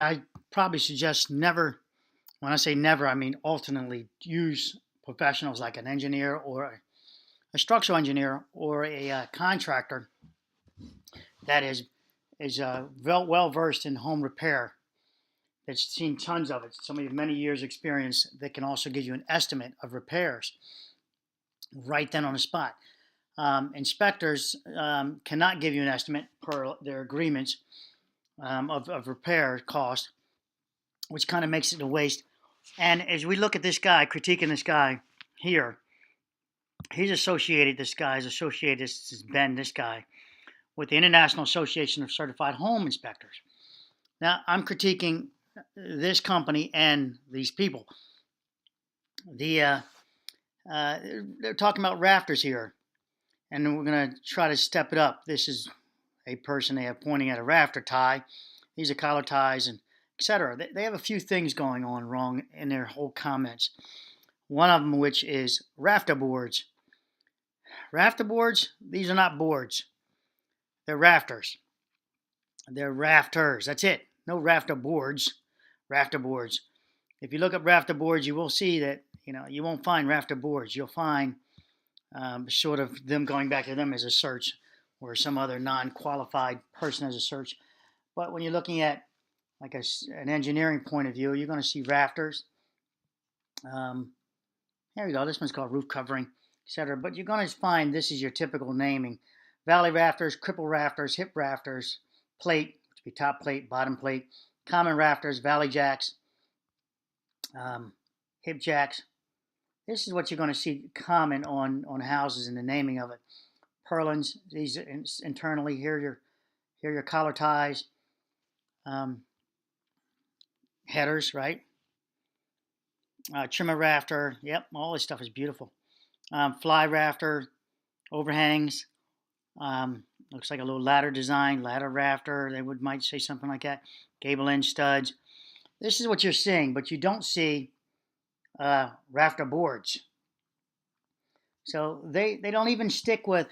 I probably suggest never, when I say never, I mean alternately use professionals like an engineer or a structural engineer or a contractor that is well versed in home repair, that's seen tons of it, somebody with many years experience that can also give you an estimate of repairs right then on the spot. Inspectors cannot give you an estimate per their agreements of repair cost, which kind of makes it a waste. And as we look at this guy, critiquing this guy here, this guy is associated, this is Ben, this guy, with the International Association of Certified Home Inspectors. Now, I'm critiquing this company and these people. They're talking about rafters here, and we're going to try to step it up. This is a person they have pointing at a rafter tie. These are collar ties and etc. They have a few things going on wrong in their whole comments. One of them, which is rafter boards. Rafter boards, these are not boards. They're rafters. They're rafters. That's it. No rafter boards. Rafter boards. If you look up rafter boards, you will see that you won't find rafter boards. You'll find sort of them going back to them as a search, or some other non-qualified person as a search. But when you're looking at like an engineering point of view, you're going to see rafters. There you go. This one's called roof covering, etc. But you're going to find this is your typical naming: valley rafters, cripple rafters, hip rafters, plate, which would be top plate, bottom plate, common rafters, valley jacks, hip jacks. This is what you're going to see common on houses in the naming of it. Purlins, these internally, here are your collar ties, headers, right? Trimmer rafter, yep, all this stuff is beautiful. Fly rafter, overhangs, looks like a little ladder design, ladder rafter, they might say something like that. Gable end studs. This is what you're seeing, but you don't see rafter boards. So they don't even stick with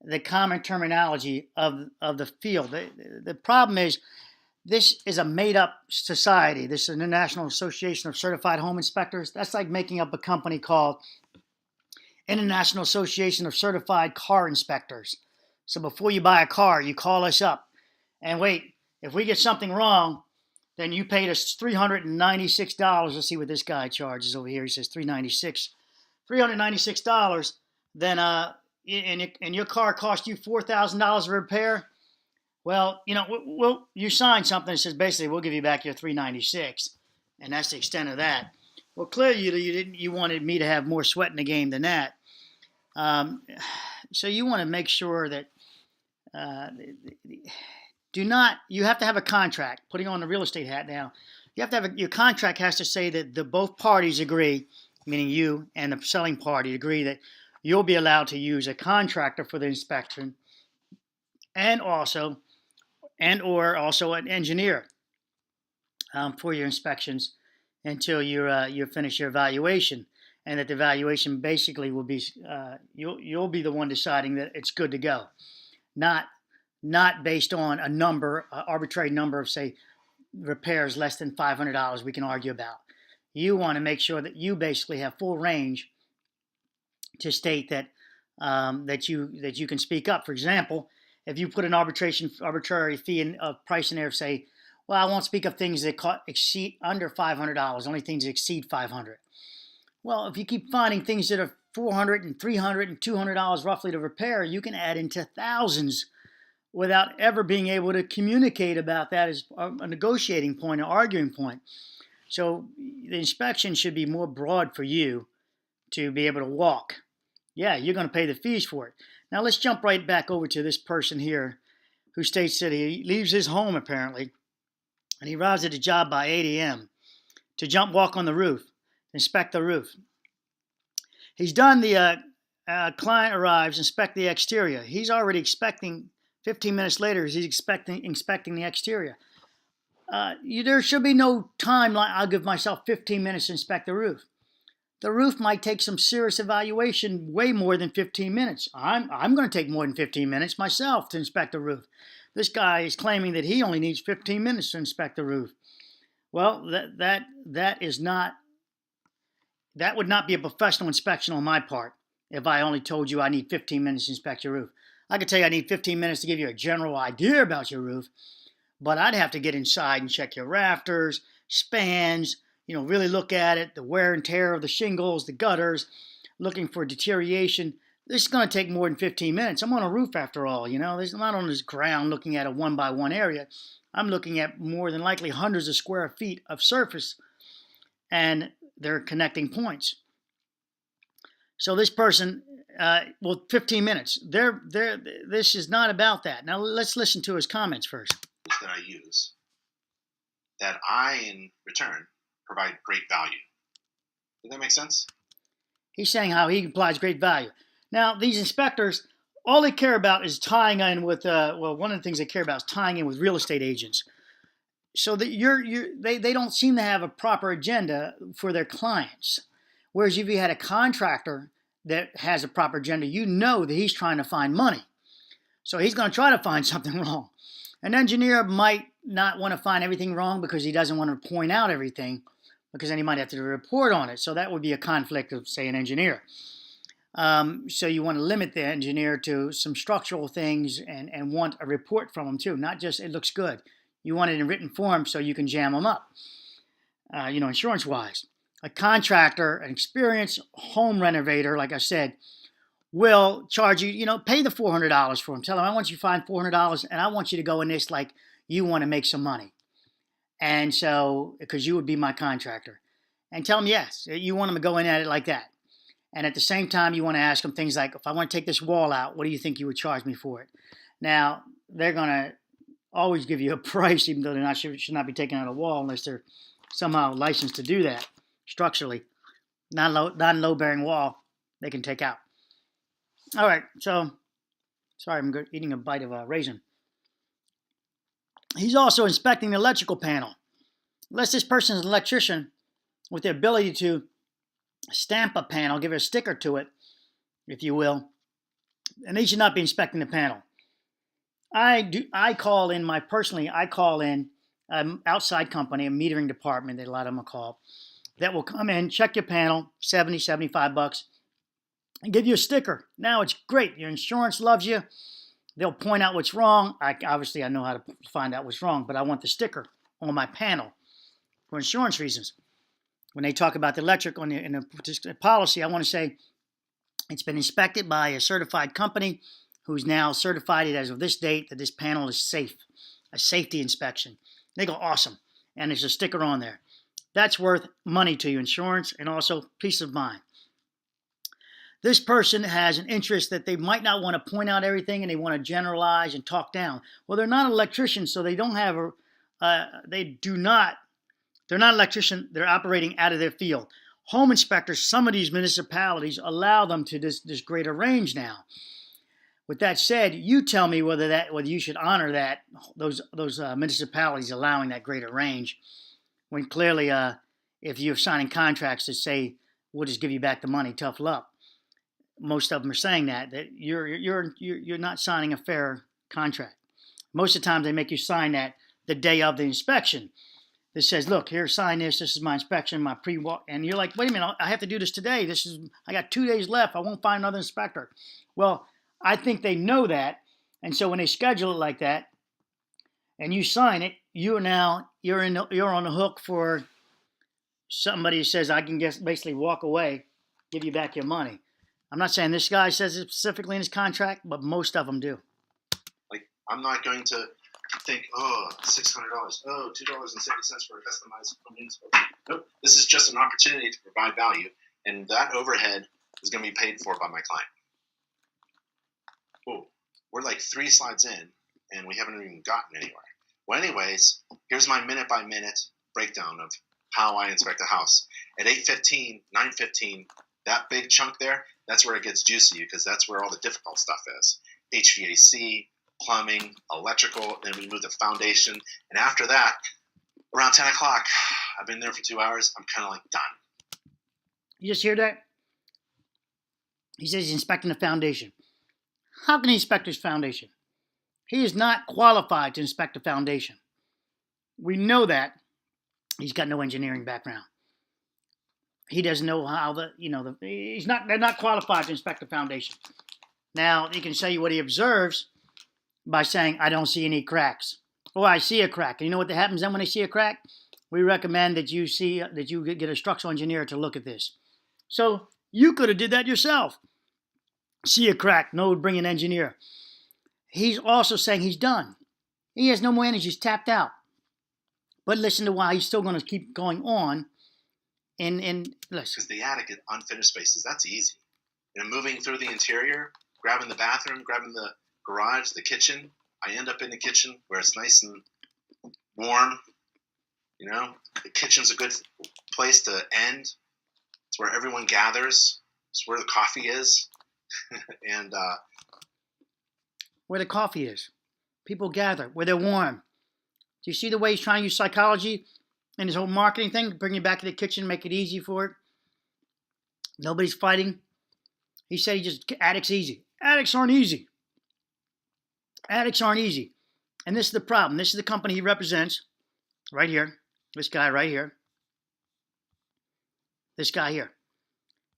the common terminology of the field. The problem is, this is a made-up society. This is International Association of Certified Home Inspectors. That's like making up a company called International Association of Certified Car Inspectors. So before you buy a car, you call us up and wait. If we get something wrong, then you paid us $396. Let's see what this guy charges over here. He says $396. $396. Then and your car cost you $4,000 of repair. Well, you signed something that says basically we'll give you back your $396, and that's the extent of that. Well, clearly you wanted me to have more sweat in the game than that. So you want to make sure that you have to have a contract. Putting on the real estate hat now, you have to have your contract has to say that both parties agree, meaning you and the selling party agree that you'll be allowed to use a contractor for the inspection, and also an engineer for your inspections until you finish your evaluation, and that the evaluation basically will be you'll be the one deciding that it's good to go, not based on a number, arbitrary number of, say, repairs less than $500 we can argue about. You want to make sure that you basically have full range to state that that you can speak up. For example, if you put an arbitrary fee of price in there, say, well, I won't speak of things that exceed under $500, only things that exceed $500. Well, if you keep finding things that are $400 and $300 and $200 roughly to repair, you can add into thousands without ever being able to communicate about that as a negotiating point, an arguing point. So the inspection should be more broad for you to be able to walk. Yeah, you're going to pay the fees for it. Now let's jump right back over to this person here who states that he leaves his home apparently, and he arrives at the job by 8 a.m. to walk on the roof, inspect the roof. He's done the client arrives, inspect the exterior. He's already expecting 15 minutes later, he's inspecting the exterior. There should be no time like I'll give myself 15 minutes to inspect the roof. The roof might take some serious evaluation way more than 15 minutes. I'm going to take more than 15 minutes myself to inspect the roof. This guy is claiming that he only needs 15 minutes to inspect the roof. Well, that is not, that would not be a professional inspection on my part if I only told you I need 15 minutes to inspect your roof. I could tell you I need 15 minutes to give you a general idea about your roof, but I'd have to get inside and check your rafters, spans, really look at it, the wear and tear of the shingles, the gutters, looking for deterioration. This is going to take more than 15 minutes. I'm on a roof after all, I'm not on this ground looking at a one by one area. I'm looking at more than likely hundreds of square feet of surface and their connecting points. So this person, 15 minutes. This is not about that. Now let's listen to his comments first. That I use, that I in return provide great value. Does that make sense? He's saying how he applies great value. Now these inspectors, all they care about is tying in with, one of the things they care about is tying in with real estate agents. So that they don't seem to have a proper agenda for their clients. Whereas if you had a contractor that has a proper agenda, that he's trying to find money. So he's going to try to find something wrong. An engineer might not want to find everything wrong because he doesn't want to point out everything, because then he might have to do a report on it. So that would be a conflict of, say, an engineer. So you want to limit the engineer to some structural things and want a report from him too, not just it looks good. You want it in written form so you can jam them up, insurance-wise. A contractor, an experienced home renovator, like I said, will charge you, pay the $400 for him. Tell him, I want you to find $400 and I want you to go in this like you want to make some money. And so, because you would be my contractor. And tell him, yes, you want him to go in at it like that. And at the same time, you want to ask him things like, if I want to take this wall out, what do you think you would charge me for it? Now, they're going to always give you a price, even though they should not be taking out a wall unless they're somehow licensed to do that structurally. Non-load-bearing wall, they can take out. All right, so, sorry, I'm eating a bite of a raisin. He's also inspecting the electrical panel. Unless this person is an electrician with the ability to stamp a panel, give a sticker to it, if you will, and they should not be inspecting the panel. I call in an outside company, a metering department that a lot of them are called, that will come in, check your panel, $70, $75, and give you a sticker. Now it's great. Your insurance loves you. They'll point out what's wrong. I know how to find out what's wrong, but I want the sticker on my panel for insurance reasons. When they talk about the electric in a particular policy, I want to say it's been inspected by a certified company who's now certified it as of this date that this panel is safe, a safety inspection. They go, awesome, and there's a sticker on there. That's worth money to your insurance and also peace of mind. This person has an interest that they might not want to point out everything and they want to generalize and talk down. Well, they're not electricians, so they don't have they're not electrician, they're operating out of their field. Home inspectors, some of these municipalities allow them to this greater range now. With that said, you tell me whether you should honor those municipalities allowing that greater range, when clearly, if you're signing contracts that say we'll just give you back the money, tough luck. Most of them are saying that you're not signing a fair contract. Most of the time, they make you sign that the day of the inspection. That says, look, here, sign this. This is my inspection, my pre-walk. And you're like, wait a minute, I have to do this today. I got 2 days left. I won't find another inspector. Well, I think they know that. And so when they schedule it like that and you sign it, you're on the hook for somebody who says, I can basically walk away, give you back your money. I'm not saying this guy says it specifically in his contract, but most of them do. Like, I'm not going to think, $600, $2.70 for a customized home inspection. Nope, this is just an opportunity to provide value, and that overhead is going to be paid for by my client. Oh, we're like 3 slides in, and we haven't even gotten anywhere. Well, anyways, here's my minute-by-minute breakdown of how I inspect a house. At 8:15, 9:15, that big chunk there, that's where it gets juicy, because that's where all the difficult stuff is. HVAC, plumbing, electrical, then we move to foundation. And after that, around 10 o'clock, I've been there for 2 hours, I'm kind of like done. You just hear that? He says he's inspecting the foundation. How can he inspect his foundation? He is not qualified to inspect a foundation. We know that. He's got no engineering background. He doesn't know how they're not qualified to inspect the foundation. Now, he can say what he observes by saying, I don't see any cracks. Or I see a crack. And you know what happens then when they see a crack? We recommend that you get a structural engineer to look at this. So you could have did that yourself. See a crack, no, bring an engineer. He's also saying he's done. He has no more energy, he's tapped out. But listen to why he's still going to keep going on. And listen. Because the attic is unfinished spaces, that's easy. Moving through the interior, grabbing the bathroom, grabbing the garage, the kitchen. I end up in the kitchen where it's nice and warm. The kitchen's a good place to end. It's where everyone gathers. It's where the coffee is. And where the coffee is. People gather, where they're warm. Do you see the way he's trying to use psychology and his whole marketing thing to bring you back to the kitchen, make it easy for it? Nobody's fighting. He said attic's easy. Attics aren't easy. Attics aren't easy. And this is the problem. This is the company he represents right here. This guy right here. This guy here.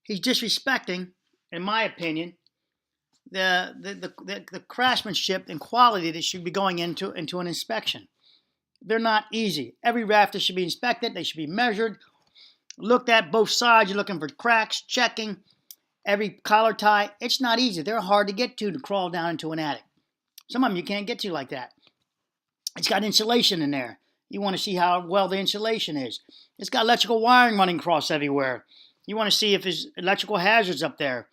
He's disrespecting, in my opinion, the craftsmanship and quality that should be going into an inspection. They're not easy. Every rafter should be inspected. They should be measured, looked at both sides. You're looking for cracks, checking every collar tie. It's not easy. They're hard to get to crawl down into an attic. Some of them you can't get to like that. It's got insulation in there. You want to see how well the insulation is. It's got electrical wiring running across everywhere. You want to see if there's electrical hazards up there.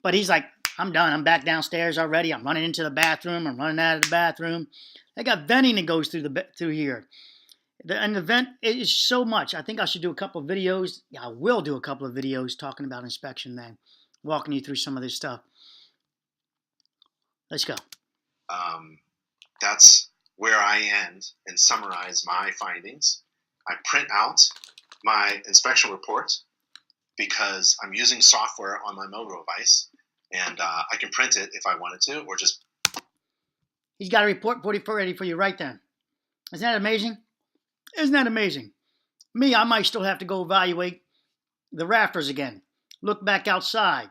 But he's like, I'm done. I'm back downstairs already. I'm running into the bathroom. I'm running out of the bathroom. They got venting that goes through here. And the vent is so much. I think I should do a couple of videos. Yeah, I will do a couple of videos talking about inspection then, walking you through some of this stuff. Let's go. That's where I end and summarize my findings. I print out my inspection report because I'm using software on my mobile device, and I can print it if I wanted to, or just... He's got a report ready for you right then. Isn't that amazing? Isn't that amazing? Me, I might still have to go evaluate the rafters again. Look back outside.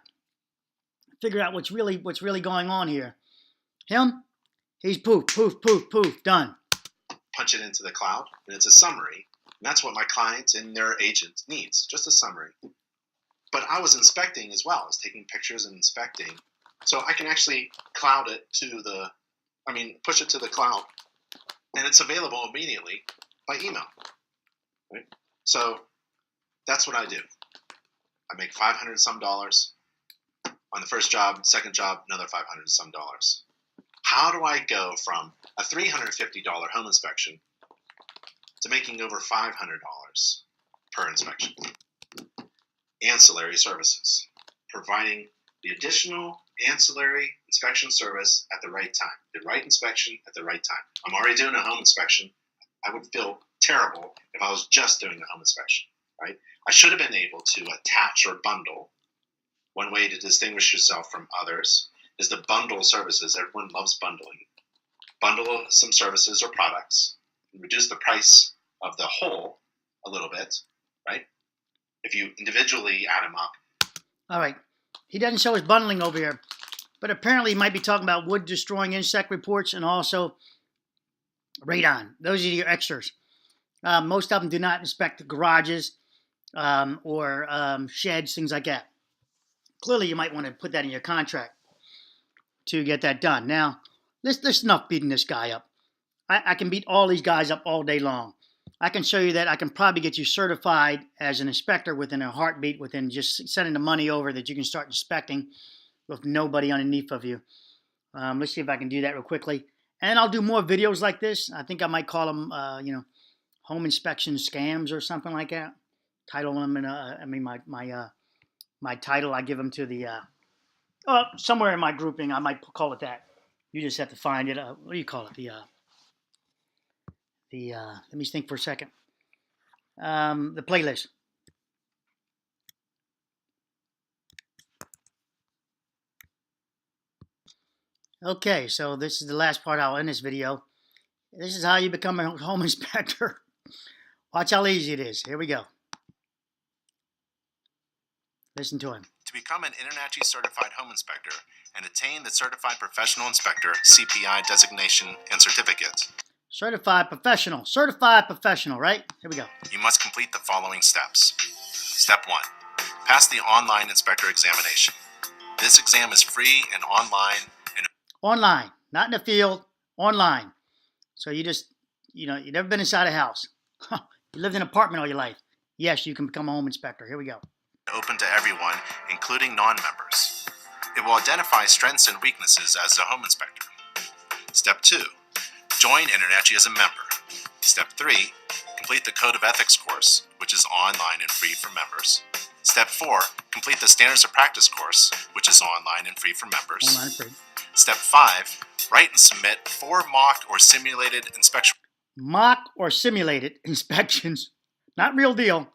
Figure out what's really going on here. Him, he's poof, poof, poof, poof, done. Punch it into the cloud, and it's a summary. And that's what my client and their agent needs, just a summary. But I was inspecting as well. I was taking pictures and inspecting. So I can actually cloud it push it to the cloud, and it's available immediately by email. Right? So that's what I do. I make $500 some on the first job, second job, another $500 some. How do I go from a $350 home inspection to making over $500 per inspection? Ancillary services, providing the additional ancillary inspection service at the right time, the right inspection at the right time. I'm already doing a home inspection. I would feel terrible if I was just doing a home inspection, right? I should have been able to attach or bundle. One way to distinguish yourself from others is to bundle services. Everyone loves bundling. Bundle some services or products, and reduce the price of the whole a little bit, right? If you individually add them up. All right. He doesn't show his bundling over here, but apparently he might be talking about wood destroying insect reports and also radon. Those are your extras. Most of them do not inspect the garages or sheds, things like that. Clearly, you might want to put that in your contract to get that done. Now, let's enough beating this guy up. I can beat all these guys up all day long. I can show you that I can probably get you certified as an inspector within a heartbeat, within just sending the money over that you can start inspecting with nobody underneath of you. Let's see if I can do that real quickly. And I'll do more videos like this. I think I might call them, home inspection scams or something like that. Title them in, my title, I give them to the, somewhere in my grouping, I might call it that. You just have to find it. What do you call it? Let me think for a second. The playlist. Okay, so this is the last part I'll end this video. This is how you become a home inspector. Watch how easy it is. Here we go. Listen to him. To become an InterNACHI certified home inspector and attain the Certified Professional Inspector CPI designation and certificate, Certified professional, right? Here we go. you must complete the following steps. Step 1. Pass the online inspector examination. This exam is free and online. Online, not in the field, online. So you just, you've never been inside a house. You lived in an apartment all your life. Yes, you can become a home inspector. Here we go. Open to everyone, including non-members. It will identify strengths and weaknesses as a home inspector. Step 2. Join InterNACHI as a member. Step 3. Complete the Code of Ethics course, which is online and free for members. Step 4. Complete the Standards of Practice course, which is online and free for members. Online free. Step 5. Write and submit 4 mock or simulated inspection. Mock or simulated inspections. Not real deal.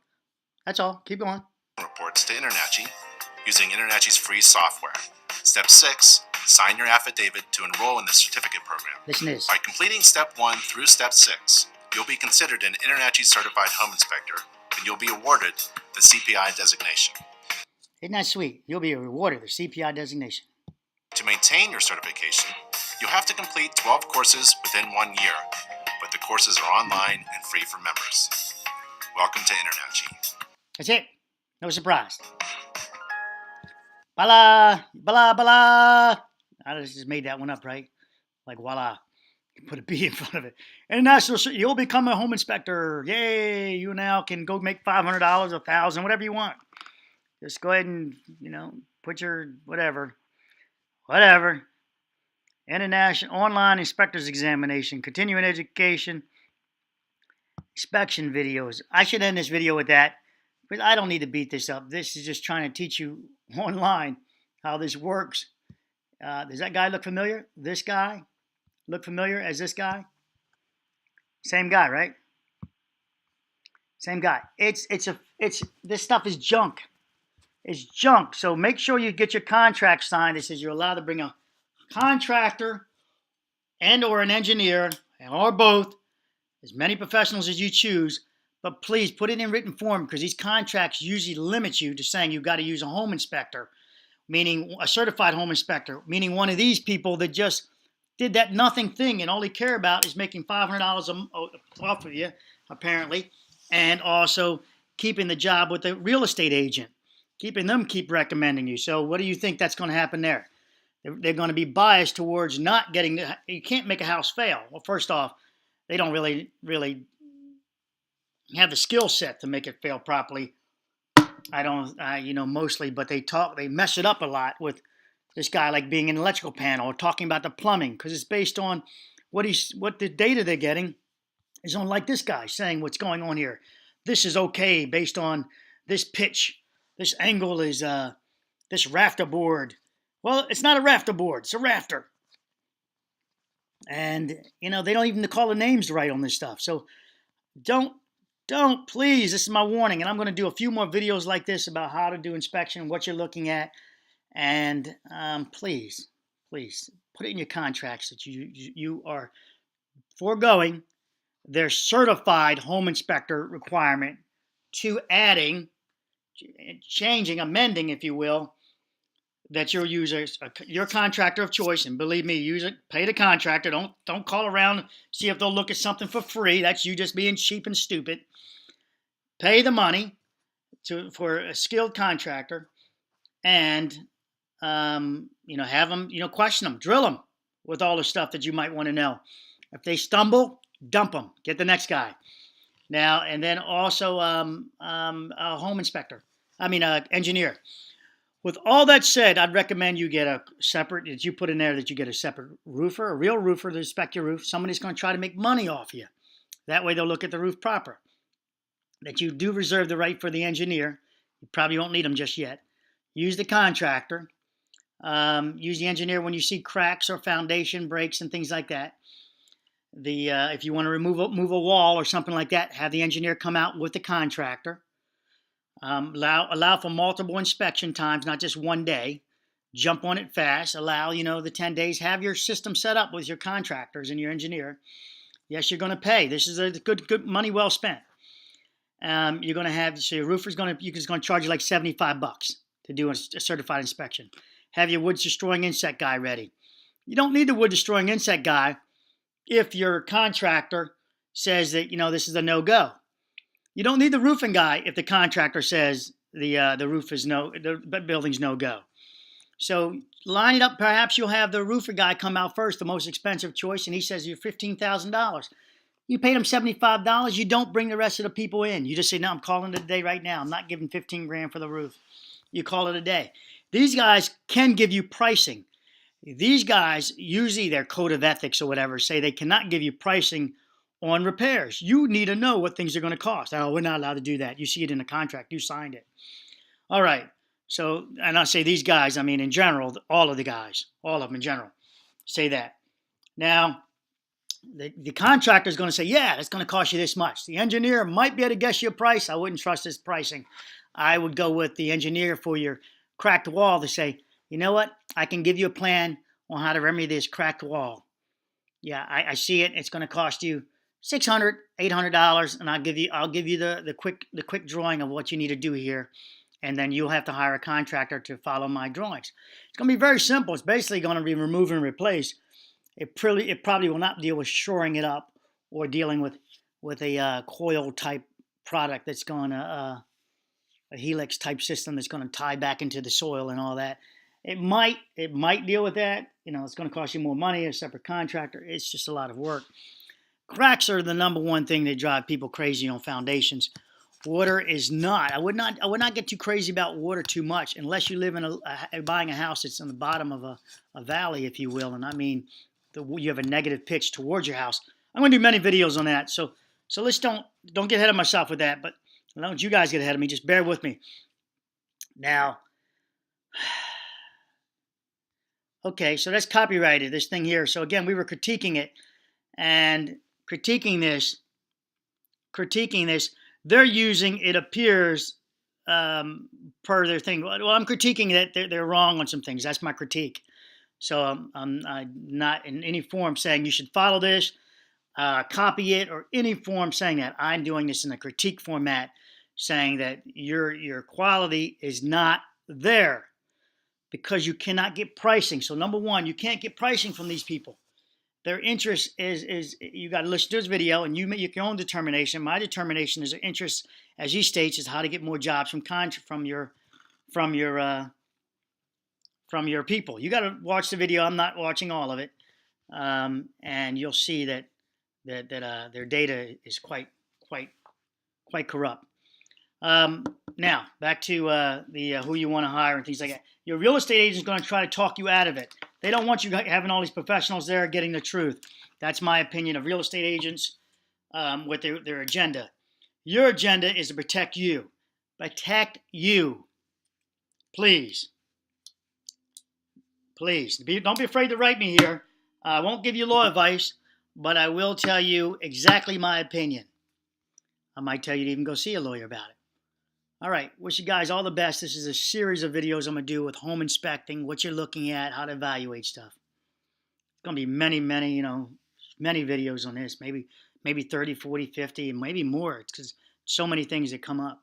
That's all. Keep going. Reports to InterNACHI using InterNACHI's free software. Step 6. Sign your affidavit to enroll in the certificate program. Listen to this. By completing Step 1 through Step 6, you'll be considered an InterNACHI certified home inspector, and you'll be awarded the CPI designation. Isn't that sweet? You'll be rewarded with the CPI designation. To maintain your certification, you'll have to complete 12 courses within 1 year, but the courses are online and free for members. Welcome to InterNACHI. That's it. No surprise. Bala, bala, bala. I just made that one up, right? Like voila. Put a B in front of it. International, you'll become a home inspector. Yay! You now can go make $500, $1,000, whatever you want. Just go ahead and, put your whatever. International online inspectors examination, continuing education, inspection videos. I should end this video with that, but I don't need to beat this up. This is just trying to teach you online how this works. Does that guy look familiar? This guy look familiar as this guy? Same guy, right? Same guy. This stuff is junk. It's junk. So make sure you get your contract signed that says you're allowed to bring a contractor and or an engineer, or both, as many professionals as you choose, but please put it in written form because these contracts usually limit you to saying you've got to use a home inspector, meaning a certified home inspector, meaning one of these people that just did that nothing thing and all they care about is making $500 off of you, apparently, and also keeping the job with the real estate agent, keeping them keep recommending you. So what do you think that's going to happen there? They're going to be biased towards not getting. You can't make a house fail. Well, first off, they don't really have the skill set to make it fail properly. I don't, mostly, but they mess it up a lot with this guy like being an electrical panel or talking about the plumbing because it's based on what the data they're getting is on, like this guy saying what's going on here. This is okay based on this pitch. This angle is this rafter board. Well, it's not a rafter board. It's a rafter. And, they don't even call the names right on this stuff. So don't, please, this is my warning. And I'm going to do a few more videos like this about how to do inspection, what you're looking at. And please, put it in your contracts that you are foregoing their certified home inspector requirement to amending, if you will, that your users, your contractor of choice, and believe me, pay the contractor. Don't call around, see if they'll look at something for free. That's you just being cheap and stupid. Pay the money for a skilled contractor, and have them, question them, drill them with all the stuff that you might want to know. If they stumble, dump them. Get the next guy. Now, and then also a home inspector. Engineer. With all that said, I'd recommend you get a separate, that you put in there that you get a separate roofer, a real roofer to inspect your roof. Somebody's going to try to make money off you. That way they'll look at the roof proper. That you do reserve the right for the engineer. You probably won't need them just yet. Use the contractor. Use the engineer when you see cracks or foundation breaks and things like that. If you want to move a wall or something like that, have the engineer come out with the contractor. Allow for multiple inspection times, not just one day. jump on it fast, allow, the 10 days, have your system set up with your contractors and your engineer. Yes, you're going to pay. This is a good money well spent. You're going to have, so your roofer's going to charge you like $75 to do a certified inspection. Have your wood destroying insect guy ready. You don't need the wood destroying insect guy if your contractor says that, this is a no-go. You don't need the roofing guy if the contractor says the building's no-go. So line it up. Perhaps you'll have the roofer guy come out first, the most expensive choice, and he says you're $15,000. You paid him $75. You don't bring the rest of the people in. You just say, no, I'm calling it a day right now. I'm not giving $15,000 for the roof. You call it a day. These guys can give you pricing. These guys, usually their code of ethics or whatever, say they cannot give you pricing on repairs. You need to know what things are going to cost. Oh, we're not allowed to do that. You see it in the contract. You signed it. All right. So, and I say these guys, I mean in general, all of the guys, all of them in general, say that. Now, the contractor is going to say, yeah, it's going to cost you this much. The engineer might be able to guess your price. I wouldn't trust his pricing. I would go with the engineer for your cracked wall to say, you know what? I can give you a plan on how to remedy this cracked wall. Yeah, I see it. It's going to cost you $600, $800, and I'll give you the quick drawing of what you need to do here. And then you'll have to hire a contractor to follow my drawings. It's going to be very simple. It's basically going to be remove and replace. It probably will not deal with shoring it up or dealing with a coil type product that's going to a helix type system that's going to tie back into the soil and all that. It might deal with that. It's going to cost you more money, a separate contractor. It's just a lot of work. Cracks are the number one thing that drive people crazy on foundations. Water is not. I would not get too crazy about water too much unless you live in buying a house that's on the bottom of a valley, if you will, and I mean you have a negative pitch towards your house. I'm going to do many videos on that, so let's don't get ahead of myself with that. But don't let you guys get ahead of me. Just bear with me. Now, okay, so that's copyrighted. This thing here. So again, we were critiquing it and critiquing this. They're using, it appears, per their thing. Well, I'm critiquing that they're wrong on some things. That's my critique. So I'm not in any form saying you should follow this, copy it, or any form saying that. I'm doing this in a critique format, saying that your quality is not there because you cannot get pricing. So number one, you can't get pricing from these people. Their interest is you got to listen to this video and you make your own determination. My determination is their interest, as he states, is how to get more jobs from your people. You got to watch the video. I'm not watching all of it, and you'll see that their data is quite corrupt. Now back to the who you want to hire and things like that. Your real estate agent is going to try to talk you out of it. They don't want you having all these professionals there getting the truth. That's my opinion of real estate agents with their agenda. Your agenda is to protect you. Protect you. Please. Don't be afraid to write me here. I won't give you law advice, but I will tell you exactly my opinion. I might tell you to even go see a lawyer about it. All right, wish you guys all the best. This is a series of videos I'm going to do with home inspecting, what you're looking at, how to evaluate stuff. It's going to be many videos on this, maybe 30, 40, 50, and maybe more. It's because so many things that come up.